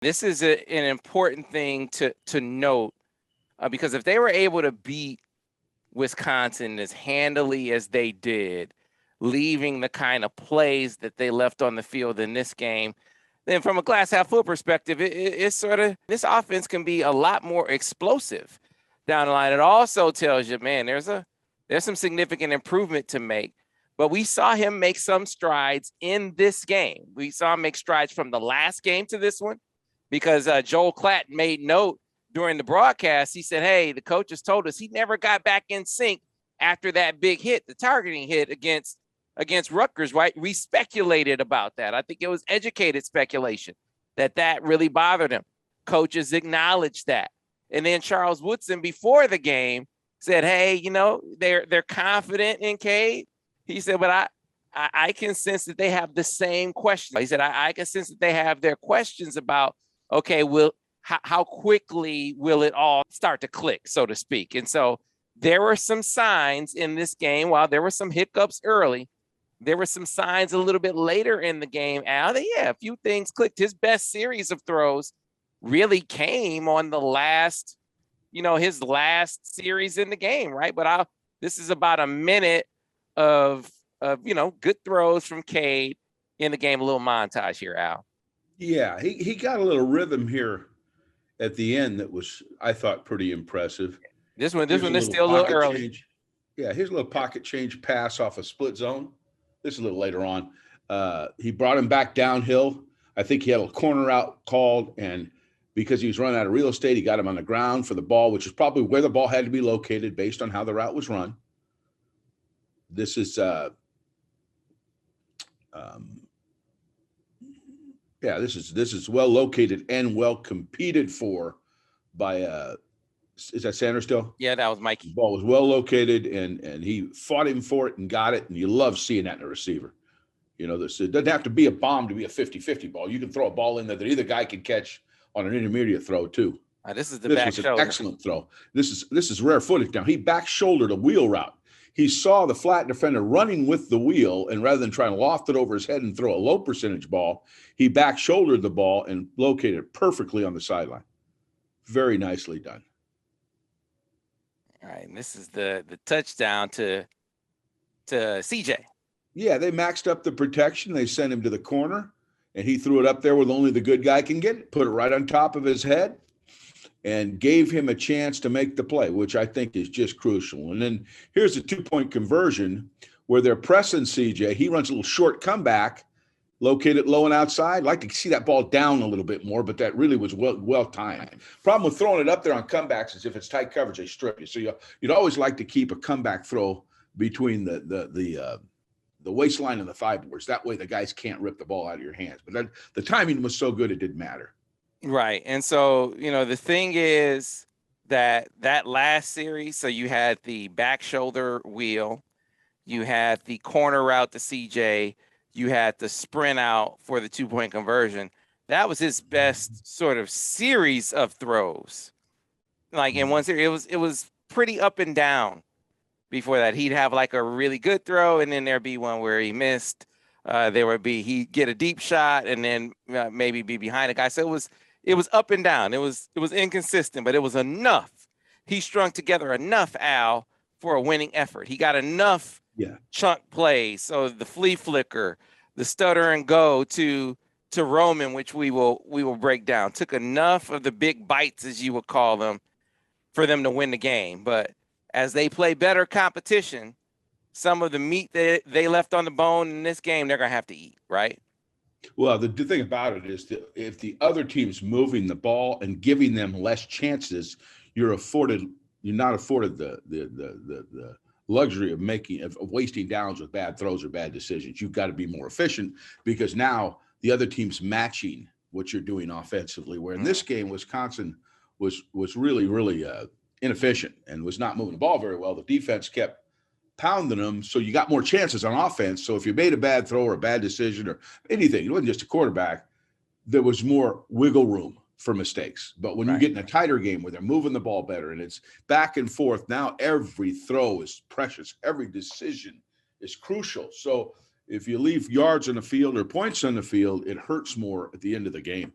This is an important thing to note because if they were able to beat Wisconsin as handily as they did, leaving the kind of plays that they left on the field in this game, then from a glass half full perspective, it's sort of this offense can be a lot more explosive down the line. It also tells you, man, there's some significant improvement to make. But we saw him make some strides in this game. We saw him make strides from the last game to this one because Joel Klatt made note during the broadcast. He said, hey, the coaches told us he never got back in sync after that big hit, the targeting hit against Rutgers, right? We speculated about that. I think it was educated speculation that really bothered him. Coaches acknowledged that. And then Charles Woodson before the game said, hey, they're confident in Cade. He said, but I can sense that they have the same questions. He said, I can sense that they have their questions about, okay, how quickly will it all start to click, so to speak? And so there were some signs in this game. While there were some hiccups early, there were some signs a little bit later in the game, Al, that, a few things clicked. His best series of throws really came on the last, his last series in the game, right? But this is about a minute of good throws from Cade in the game. A little montage here, Al. Yeah, he got a little rhythm here at the end that was, I thought, pretty impressive. This one is still a little early. Change. Yeah, here's a little pocket change pass off a split zone. This is a little later on. He brought him back downhill. I think he had a corner out called, and because he was running out of real estate, he got him on the ground for the ball, which is probably where the ball had to be located based on how the route was run. This is this is well located and well competed for by is that Sanders still? Yeah, that was Mikey. The ball was well located and he fought him for it and got it, and you love seeing that in a receiver. It doesn't have to be a bomb to be a 50-50 ball. You can throw a ball in there that either guy can catch on an intermediate throw too. This is the back shoulder. Excellent throw. This is rare footage now. He back shouldered a wheel route. He saw the flat defender running with the wheel, and rather than trying to loft it over his head and throw a low percentage ball, he back shouldered the ball and located it perfectly on the sideline. Very nicely done. All right, and this is the touchdown to CJ. Yeah, they maxed up the protection. They sent him to the corner, and he threw it up there where only the good guy can get it, put it right on top of his head, and gave him a chance to make the play, which I think is just crucial. And then here's a 2-point conversion where they're pressing CJ. He runs a little short comeback, located low and outside. I'd like to see that ball down a little bit more, but that really was well timed. Problem with throwing it up there on comebacks is if it's tight coverage, they strip you. So you'd always like to keep a comeback throw between the waistline and the thigh boards. That way the guys can't rip the ball out of your hands. But the timing was so good it didn't matter. Right. And so, the thing is that last series, so you had the back shoulder wheel, you had the corner route to CJ, you had the sprint out for the 2-point conversion. That was his best sort of series of throws. Like in one series, it was pretty up and down. Before that, he'd have like a really good throw, and then there'd be one where he missed. He'd get a deep shot, and then maybe be behind a guy. So it was up and down. It was inconsistent, but it was enough. He strung together enough, Al, for a winning effort. He got enough chunk plays. So the flea flicker, the stutter and go to Roman, which we will break down, took enough of the big bites, as you would call them, for them to win the game. But as they play better competition, some of the meat that they left on the bone in this game, they're going to have to eat, right? Well, the thing about it is that if the other team's moving the ball and giving them less chances, you're not afforded the luxury of wasting downs with bad throws or bad decisions. You've got to be more efficient because now the other team's matching what you're doing offensively. Where in this game, Wisconsin was really, really inefficient and was not moving the ball very well. The defense kept pounding them, so you got more chances on offense. So if you made a bad throw or a bad decision or anything, it wasn't just a quarterback, there was more wiggle room for mistakes. But when you get in a tighter game where they're moving the ball better and it's back and forth, now every throw is precious. Every decision is crucial. So if you leave yards on the field or points on the field, it hurts more at the end of the game.